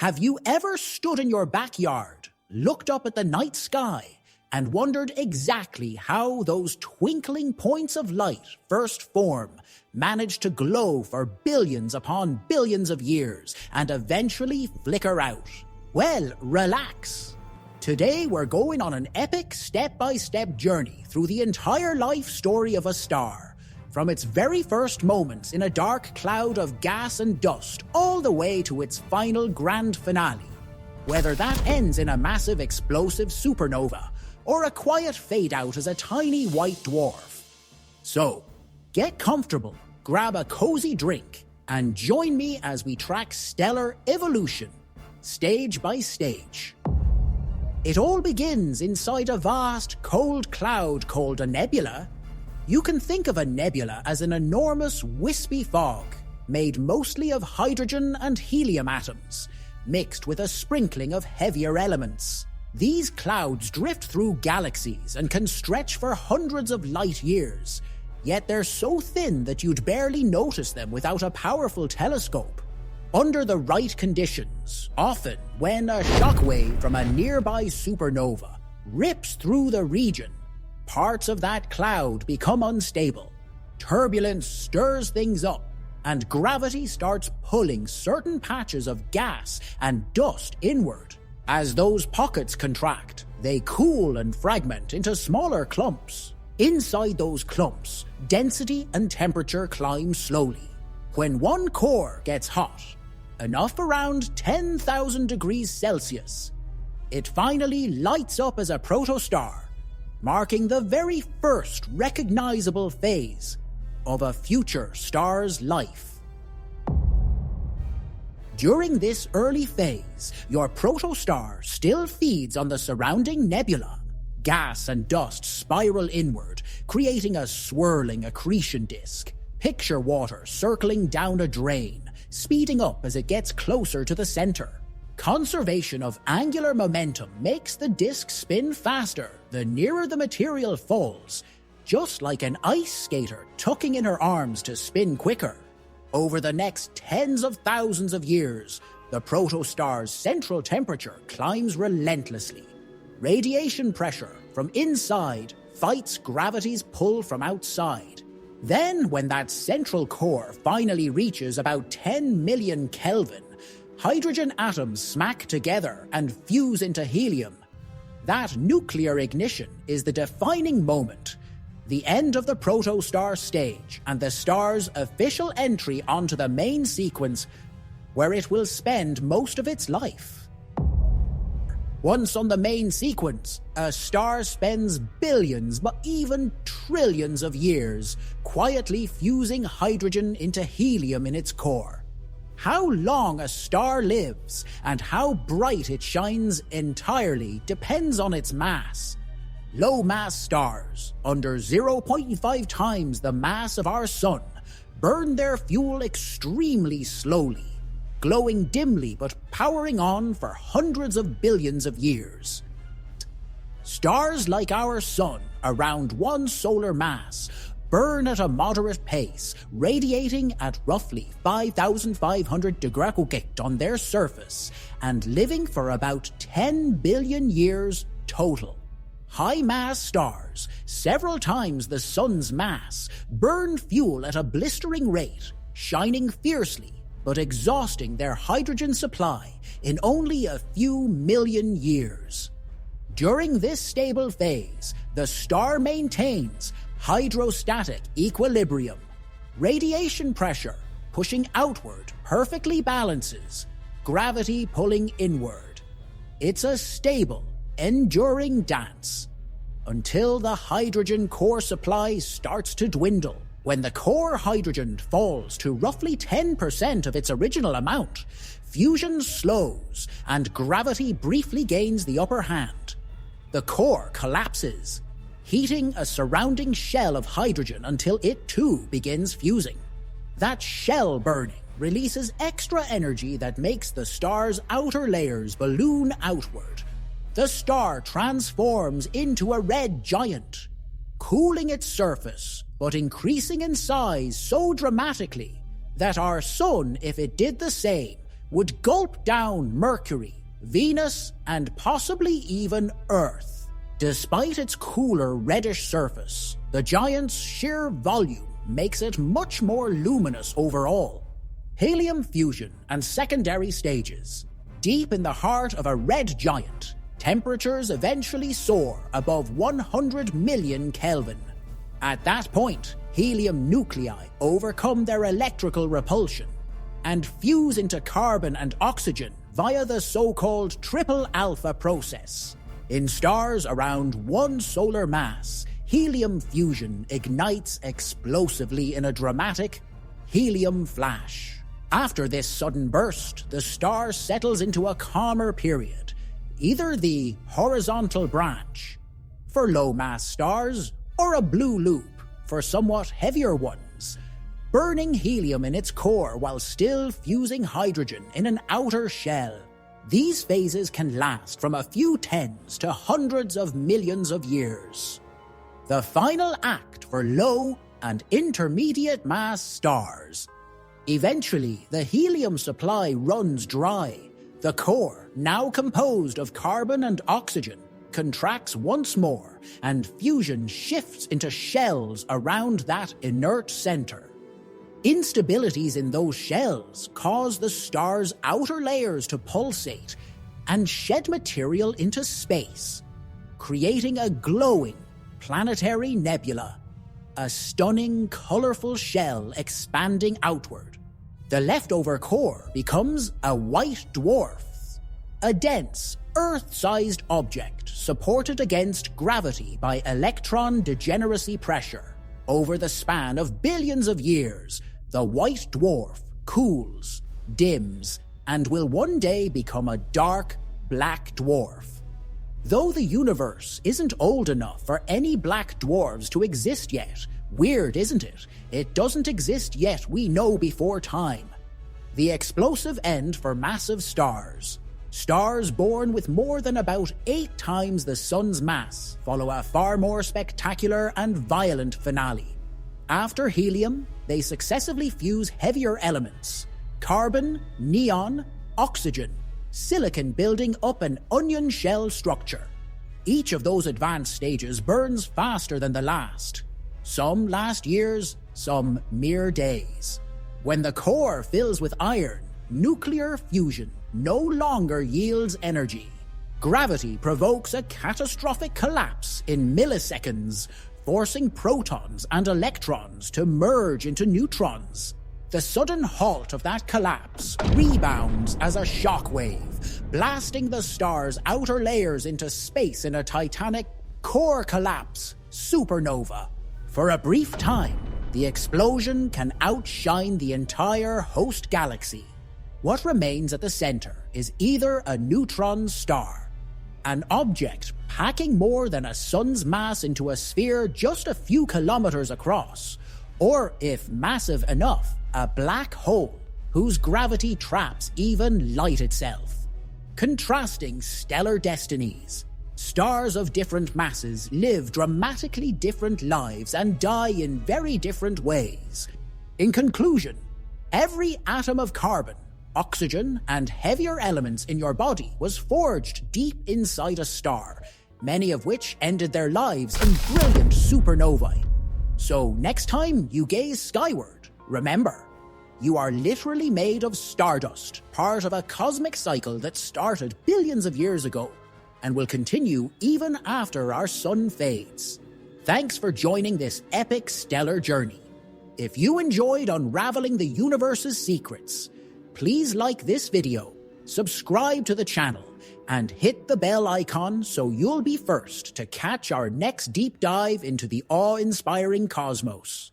Have you ever stood in your backyard, looked up at the night sky, and wondered exactly how those twinkling points of light first form, manage to glow for billions upon billions of years, and eventually flicker out? Well, relax. Today we're going on an epic step-by-step journey through the entire life story of a star, from its very first moments in a dark cloud of gas and dust all the way to its final grand finale, whether that ends in a massive explosive supernova or a quiet fade-out as a tiny white dwarf. So, get comfortable, grab a cozy drink, and join me as we track stellar evolution, stage by stage. It all begins inside a vast, cold cloud called a nebula. You can think of a nebula as an enormous, wispy fog, made mostly of hydrogen and helium atoms, mixed with a sprinkling of heavier elements. These clouds drift through galaxies and can stretch for hundreds of light years, yet they're so thin that you'd barely notice them without a powerful telescope. Under the right conditions, often when a shockwave from a nearby supernova rips through the region, parts of that cloud become unstable, turbulence stirs things up, and gravity starts pulling certain patches of gas and dust inward. As those pockets contract, they cool and fragment into smaller clumps. Inside those clumps, density and temperature climb slowly. When one core gets hot, enough around 10,000 degrees Celsius, it finally lights up as a protostar, marking the very first recognizable phase of a future star's life. During this early phase, your protostar still feeds on the surrounding nebula. Gas and dust spiral inward, creating a swirling accretion disk. Picture water circling down a drain, speeding up as it gets closer to the center. Conservation of angular momentum makes the disk spin faster the nearer the material falls, just like an ice skater tucking in her arms to spin quicker. Over the next tens of thousands of years, the protostar's central temperature climbs relentlessly. Radiation pressure from inside fights gravity's pull from outside. Then, when that central core finally reaches about 10 million Kelvin, hydrogen atoms smack together and fuse into helium. That nuclear ignition is the defining moment, the end of the protostar stage and the star's official entry onto the main sequence, where it will spend most of its life. Once on the main sequence, a star spends billions, but even trillions of years quietly fusing hydrogen into helium in its core. How long a star lives and how bright it shines entirely depends on its mass. Low-mass stars, under 0.5 times the mass of our Sun, burn their fuel extremely slowly, glowing dimly but powering on for hundreds of billions of years. Stars like our Sun, around one solar mass, burn at a moderate pace, radiating at roughly 5,500 degrees on their surface, and living for about 10 billion years total. High-mass stars, several times the Sun's mass, burn fuel at a blistering rate, shining fiercely, but exhausting their hydrogen supply in only a few million years. During this stable phase, the star maintains hydrostatic equilibrium. Radiation pressure, pushing outward, perfectly balances, gravity pulling inward. It's a stable, enduring dance, until the hydrogen core supply starts to dwindle. When the core hydrogen falls to roughly 10% of its original amount, fusion slows and gravity briefly gains the upper hand. The core collapses, heating a surrounding shell of hydrogen until it too begins fusing. That shell burning releases extra energy that makes the star's outer layers balloon outward. The star transforms into a red giant, cooling its surface, but increasing in size so dramatically that our Sun, if it did the same, would gulp down Mercury, Venus, and possibly even Earth. Despite its cooler reddish surface, the giant's sheer volume makes it much more luminous overall. Helium fusion and secondary stages. Deep in the heart of a red giant, temperatures eventually soar above 100 million Kelvin. At that point, helium nuclei overcome their electrical repulsion and fuse into carbon and oxygen via the so-called triple alpha process. In stars around one solar mass, helium fusion ignites explosively in a dramatic helium flash. After this sudden burst, the star settles into a calmer period, either the horizontal branch for low-mass stars or a blue loop for somewhat heavier ones, burning helium in its core while still fusing hydrogen in an outer shell. These phases can last from a few tens to hundreds of millions of years. The final act for low and intermediate mass stars. Eventually, the helium supply runs dry. The core, now composed of carbon and oxygen, contracts once more, and fusion shifts into shells around that inert center. Instabilities in those shells cause the star's outer layers to pulsate and shed material into space, creating a glowing planetary nebula, a stunning, colorful shell expanding outward. The leftover core becomes a white dwarf, a dense, Earth-sized object supported against gravity by electron degeneracy pressure. Over the span of billions of years, the white dwarf cools, dims, and will one day become a dark, black dwarf. Though the universe isn't old enough for any black dwarves to exist yet, weird, isn't it? It doesn't exist yet, we know before time. The explosive end for massive stars. Stars born with more than about 8 times the sun's mass follow a far more spectacular and violent finale. After helium, they successively fuse heavier elements: carbon, neon, oxygen, silicon, building up an onion shell structure. Each of those advanced stages burns faster than the last. Some last years, some mere days. When the core fills with iron, nuclear fusion no longer yields energy. Gravity provokes a catastrophic collapse in milliseconds, forcing protons and electrons to merge into neutrons. The sudden halt of that collapse rebounds as a shockwave, blasting the star's outer layers into space in a titanic core collapse supernova. For a brief time, the explosion can outshine the entire host galaxy. What remains at the center is either a neutron star, an object packing more than a sun's mass into a sphere just a few kilometers across, or, if massive enough, a black hole whose gravity traps even light itself. Contrasting stellar destinies. Stars of different masses live dramatically different lives and die in very different ways. In conclusion, every atom of carbon, oxygen, and heavier elements in your body was forged deep inside a star, many of which ended their lives in brilliant supernovae. So next time you gaze skyward, remember, you are literally made of stardust, part of a cosmic cycle that started billions of years ago and will continue even after our sun fades. Thanks for joining this epic stellar journey. If you enjoyed unraveling the universe's secrets, please like this video, subscribe to the channel, and hit the bell icon so you'll be first to catch our next deep dive into the awe-inspiring cosmos.